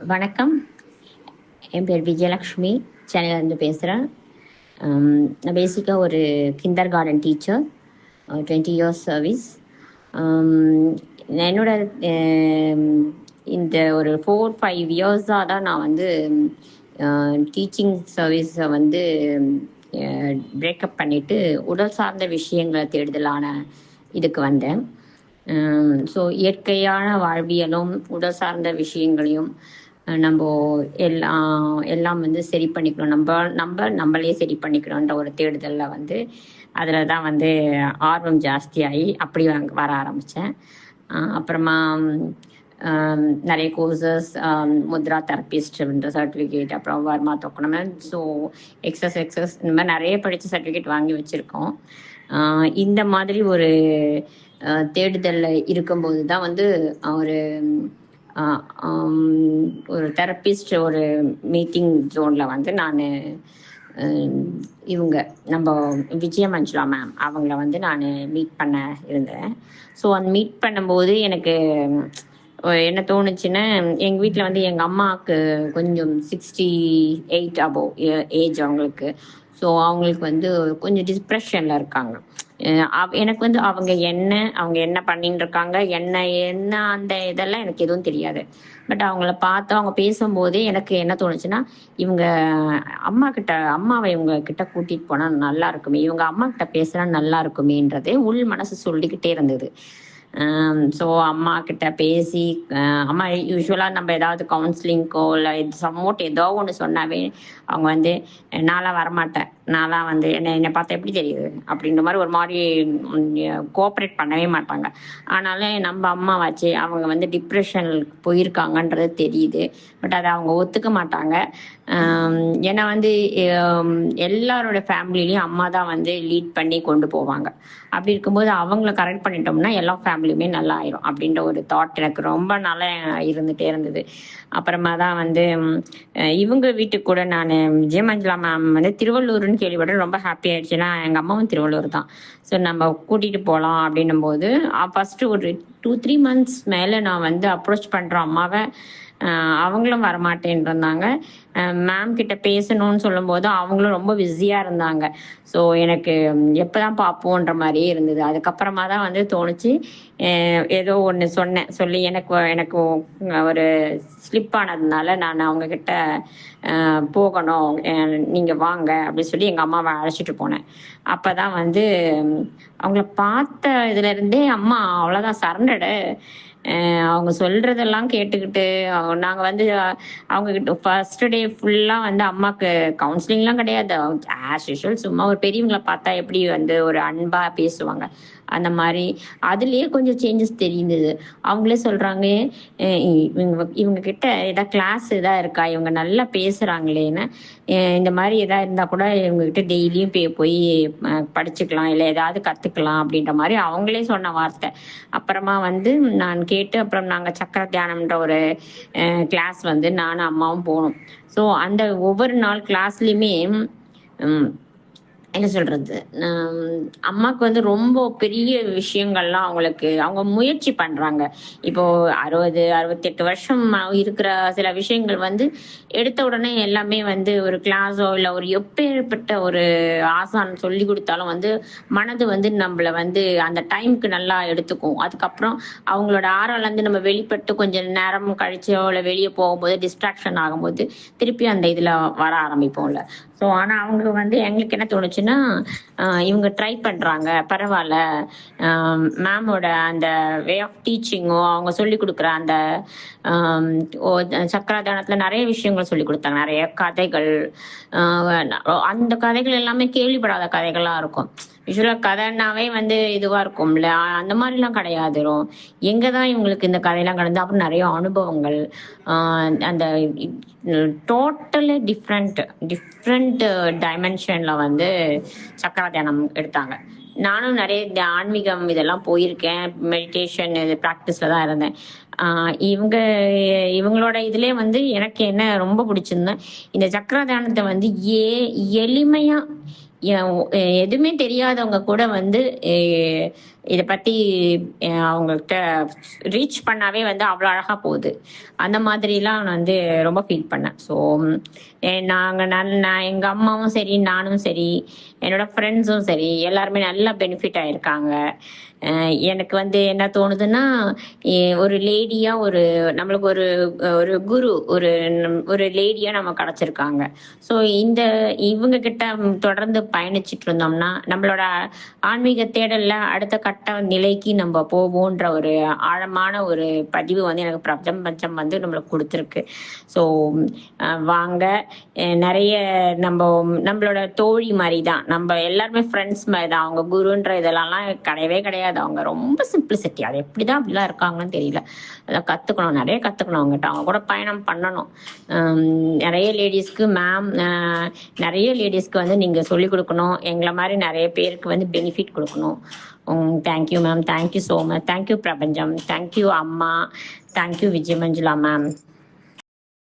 வணக்கம். என் பேர் விஜயலக்ஷ்மி. சென்னையிலேருந்து பேசுகிறேன். நான் பேசிக்காக ஒரு kinder garden teacher, 20 years service. என்னோட இந்த ஒரு 4-5 இயர்ஸாக தான் நான் வந்து டீச்சிங் சர்வீஸை வந்து பிரேக்கப் பண்ணிவிட்டு உடல் சார்ந்த விஷயங்களை தேடுதலான இதுக்கு வந்தேன். ஸோ இயற்கையான வாழ்வியலும் உடல் சார்ந்த விஷயங்களையும் நம்ம எல்லாம் வந்து சரி பண்ணிக்கணும், நம்மளே சரி பண்ணிக்கணுன்ற ஒரு தேடுதலில் வந்து அதில் தான் வந்து ஆர்வம் ஜாஸ்தியாகி அப்படி வர ஆரம்பித்தேன். அப்புறமா நிறைய கோர்சஸ், முத்ரா தெரபிஸ்ட்ன்ற சர்டிஃபிகேட், அப்புறம் வர்மா தொக்கணும், ஸோ எக்ஸஸ் இந்த மாதிரி நிறைய படித்த சர்டிஃபிகேட் வாங்கி வச்சுருக்கோம். இந்த மாதிரி ஒரு தேடுதலில் இருக்கும்போது தான் வந்து ஒரு தெரபிஸ்ட் ஒரு மீட்டிங் ஜோனில் வந்து நான் இவங்க நம்ம விஜயமஞ்சுளா மேம் அவங்கள வந்து நான் மீட் பண்ண இருந்தேன். ஸோ அந்த மீட் பண்ணும்போது எனக்கு என்ன தோணுச்சுன்னா, எங்கள் வீட்டில் வந்து எங்கள் அம்மாவுக்கு கொஞ்சம் 68 அபோவ் ஏஜ் அவங்களுக்கு. ஸோ அவங்களுக்கு வந்து கொஞ்சம் டிப்ரெஷனில் இருக்காங்க. எனக்கு வந்து அவங்க என்ன பண்ணிட்டு இருக்காங்க, என்ன அந்த இதெல்லாம் எனக்கு எதுவும் தெரியாது. பட் அவங்கள பார்த்து அவங்க பேசும்போதே எனக்கு என்ன தோணுச்சுன்னா, இவங்க அம்மாவை இவங்க கிட்ட கூட்டிட்டு போனா நல்லா இருக்குமே, இவங்க அம்மா கிட்ட பேசினா நல்லா இருக்குமேன்றதே உள் மனசு சொல்லிக்கிட்டே இருந்தது. ஸோ அம்மா கிட்ட பேசி, அம்மா யூஸ்வலாக நம்ம ஏதாவது கவுன்சிலிங்க்கோ இல்லை சம்மோட் ஏதோ ஒன்று சொன்னாவே அவங்க வந்து நான்லாம் வரமாட்டேன், நான்லாம் வந்து என்னை பார்த்தா எப்படி தெரியுது அப்படின்ற மாதிரி ஒரு மாதிரி கோஆப்ரேட் பண்ணவே மாட்டாங்க. ஆனாலும் நம்ம அம்மாவாச்சு, அவங்க வந்து டிப்ரெஷன் போயிருக்காங்கன்றது தெரியுது. பட் அதை அவங்க ஒத்துக்க மாட்டாங்க. ஏன்னா வந்து எல்லாரோட ஃபேமிலிலையும் அம்மா தான் வந்து லீட் பண்ணி கொண்டு போவாங்க. அப்படி இருக்கும்போது அவங்கள கரெக்ட் பண்ணிட்டோம்னா எல்லா ஃபேமிலியுமே நல்லா ஆயிரும் அப்படின்ற ஒரு தாட் எனக்கு ரொம்ப நாளா இருந்துகிட்டே இருந்தது. அப்புறமா தான் வந்து இவங்க வீட்டுக்கு கூட நான் விஜயமஞ்சுளா மேம் வந்து திருவள்ளூர்னு கேள்விப்பட்டு ரொம்ப ஹாப்பி ஆயிடுச்சு. ஏன்னா எங்கள் அம்மாவும் திருவள்ளூர் தான். ஸோ நம்ம கூட்டிகிட்டு போகலாம் அப்படின்னும் போது ஃபஸ்ட்டு ஒரு 2-3 மந்த்ஸ் மேலே நான் வந்து அப்ரோச் பண்ணுறோம் அம்மாவை. அவங்களும் வரமாட்டேன் இருந்தாங்க. மேம் கிட்ட பேசணும்னு சொல்லும்போது அவங்களும் ரொம்ப பிஸியாக இருந்தாங்க. ஸோ எனக்கு எப்போதான் பார்ப்போன்ற மாதிரியே இருந்தது. அதுக்கப்புறமா தான் வந்து தோணுச்சு, ஏதோ ஒன்று சொல்லி எனக்கு ஒரு ஸ்லிப் ஆனதுனால நான் அவங்கக்கிட்ட போகணும், நீங்கள் வாங்க அப்படின்னு சொல்லி எங்கள் அம்மாவை அழைச்சிட்டு போனேன். அப்போ தான் வந்து அவங்கள பார்த்த இதுலேருந்தே அம்மா அவ்வளோதான் சரண்டடு. அவங்க சொல்றதெல்லாம் கேட்டுக்கிட்டு நாங்கள் வந்து அவங்கக்கிட்ட ஃபர்ஸ்ட் டே ஃபுல்லாக வந்து அம்மாவுக்கு கவுன்சிலிங்லாம் கிடையாது. ஆஸ் யூஷுவல் சும்மா ஒரு பெரியவங்களை பார்த்தா எப்படி வந்து ஒரு அன்பாக பேசுவாங்க அந்த மாதிரி அதுலேயே கொஞ்சம் சேஞ்சஸ் தெரியுது. அவங்களே சொல்கிறாங்க, இவங்க கிட்ட ஏதாவது கிளாஸ் எதாவது இருக்கா, இவங்க நல்லா பேசுகிறாங்களேன்னு, இந்த மாதிரி எதாவது இருந்தால் கூட இவங்ககிட்ட டெய்லியும் போய் படிச்சுக்கலாம், இல்லை ஏதாவது கற்றுக்கலாம் அப்படின்ற மாதிரி அவங்களே சொன்ன வார்த்தை. அப்புறமா வந்து நான் கேட்டு அப்புறம் நாங்கள் சக்கர தியானம்ன்ற ஒரு கிளாஸ் வந்து நானும் அம்மாவும் போனோம். ஸோ அந்த ஒவ்வொரு நாள் கிளாஸ்லையுமே என்ன சொல்றது, அம்மாவுக்கு வந்து ரொம்ப பெரிய விஷயங்கள்லாம் அவங்க முயற்சி பண்றாங்க. இப்போ 60-68 வருஷம் இருக்கிற சில விஷயங்கள் வந்து எடுத்த உடனே எல்லாமே வந்து ஒரு கிளாஸோ இல்லை ஒரு எப்பேற்பட்ட ஒரு ஆசான் சொல்லி கொடுத்தாலும் வந்து மனது வந்து நம்மள வந்து அந்த டைமுக்கு நல்லா எடுத்துக்கும். அதுக்கப்புறம் அவங்களோட ஆறாலேருந்து நம்ம வெளிப்பட்டு கொஞ்சம் நேரம் கழிச்சோ இல்லை வெளியே போகும்போது டிஸ்ட்ராக்ஷன் ஆகும்போது திருப்பி அந்த இதுல வர ஆரம்பிப்போம்ல. ஸோ ஆனால் அவங்க வந்து எங்களுக்கு என்ன தோணுச்சுன்னா, இவங்க ட்ரை பண்ணுறாங்க, பரவாயில்ல, மேமோட அந்த வே ஆஃப் டீச்சிங்கோ அவங்க சொல்லி கொடுக்குற அந்த சக்கராதானத்தில் நிறைய விஷயங்கள் சொல்லி கொடுத்தாங்க, நிறைய கதைகள். அந்த கதைகள் எல்லாமே கேள்விப்படாத கதைகளாக இருக்கும். யூஸ்வலாக கதைன்னாவே வந்து இதுவாக இருக்கும்ல, அந்த மாதிரிலாம் கிடையாது. எங்கே தான் இவங்களுக்கு இந்த கதையெல்லாம் கடந்து அப்புறம் நிறைய அனுபவங்கள், அந்த டோட்டலி டிஃப்ரெண்ட் டைமென்ஷனில் வந்து சக்கர தியானம் எடுத்தாங்க. நானும் நிறைய ஆன்மீகம் இதெல்லாம் போயிருக்கேன், மெடிடேஷன் இது ப்ராக்டிஸில் தான் இருந்தேன். இவங்களோட இதுலேயே வந்து எனக்கு என்ன ரொம்ப பிடிச்சிருந்தேன், இந்த சக்கர தியானத்தை வந்து எளிமையாக எதுவுமே தெரியாதவங்க கூட வந்து இதை பத்தி அவங்கள்ட்ட ரீச் பண்ணாவே வந்து அவ்வளோ அழகா போகுது. அந்த மாதிரிலாம் நான் வந்து ரொம்ப ஃபீல் பண்ணேன். ஸோ நான் எங்க அம்மாவும் சரி, நானும் சரி, என்னோட ஃப்ரெண்ட்ஸும் சரி, எல்லாருமே நல்லா பெனிஃபிட் ஆயிருக்காங்க. எனக்கு வந்து என்ன தோணுதுன்னா, ஒரு லேடியா நம்மளுக்கு ஒரு ஒரு குரு, ஒரு லேடியா நம்ம கிடைச்சிருக்காங்க. ஸோ இவங்க கிட்ட தொடர்ந்து பயணிச்சுட்டு இருந்தோம்னா நம்மளோட ஆன்மீக தேடல்ல அடுத்த கட்ட நிலைக்கு நம்ம போவோன்ற ஒரு ஆழமான ஒரு பதிவு வந்து எனக்கு பிரபஞ்சம் வந்து நம்மளுக்கு கொடுத்துருக்கு. ஸோ வாங்க, நிறைய நம்மளோட தோழி மாதிரி தான், நம்ம எல்லாருமே ஃப்ரெண்ட்ஸ் மாதிரி தான். அவங்க குருன்ற இதெல்லாம் கிடையவே கிடையாது. அவங்க ரொம்ப சிம்பிளிசிட்டி, அது எப்படிதான் அப்படிலாம் இருக்காங்கன்னு தெரியல. அதை கத்துக்கணும், நிறைய கத்துக்கணும் அவங்ககிட்ட, அவங்க கூட பயணம் பண்ணணும். நிறைய லேடிஸ்க்கு மேம், நிறைய லேடிஸ்க்கு வந்து நீங்க சொல்லிக் கொடுக்கணும். எங்களை மாதிரி நிறைய பேருக்கு வந்து பெனிஃபிட் கொடுக்கணும். Thank you ma'am, thank you so much. Thank you பிரபஞ்சம், தேங்க்யூ அம்மா, தேங்க்யூ விஜய மஞ்சுளா மேம்.